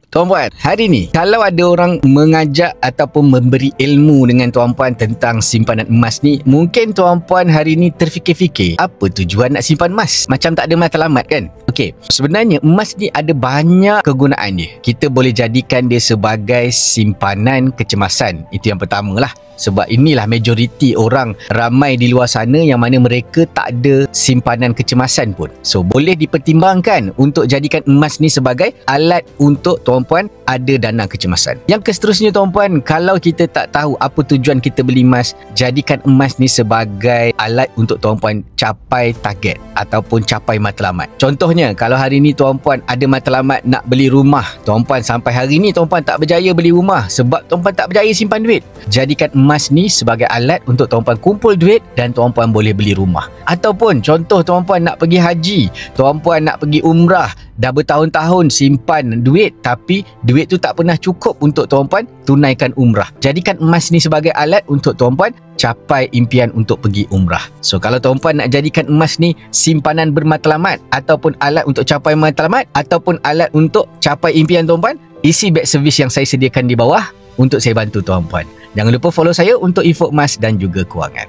Tuan-puan, hari ni kalau ada orang mengajak ataupun memberi ilmu dengan tuan-puan tentang simpanan emas ni, mungkin tuan-puan hari ni terfikir-fikir, apa tujuan nak simpan emas? Macam tak ada matlamat kan? Okey, sebenarnya emas ni ada banyak kegunaan dia. Kita boleh jadikan dia sebagai simpanan kecemasan. Itu yang pertama lah. Sebab inilah majoriti orang ramai di luar sana yang mana mereka tak ada simpanan kecemasan pun. So, boleh dipertimbangkan untuk jadikan emas ni sebagai alat untuk tuan-puan ada dana kecemasan. Yang seterusnya tuan-puan, kalau kita tak tahu apa tujuan kita beli emas, jadikan emas ni sebagai alat untuk tuan-puan capai target ataupun capai matlamat. Contohnya, kalau hari ni tuan-puan ada matlamat nak beli rumah, tuan-puan sampai hari ni tuan-puan tak berjaya beli rumah sebab tuan-puan tak berjaya simpan duit. Jadikan emas ni sebagai alat untuk tuan-puan kumpul duit dan tuan-puan boleh beli rumah. Ataupun contoh tuan-puan nak pergi haji, tuan-puan nak pergi umrah, dah bertahun-tahun simpan duit tapi duit tu tak pernah cukup untuk tuan-puan tunaikan umrah. Jadikan emas ni sebagai alat untuk tuan-puan capai impian untuk pergi umrah. So kalau tuan-puan nak jadikan emas ni simpanan bermatlamat ataupun alat untuk capai matlamat ataupun alat untuk capai impian tuan-puan, isi beg servis yang saya sediakan di bawah untuk saya bantu tuan-puan. Jangan lupa follow saya untuk info emas dan juga kewangan.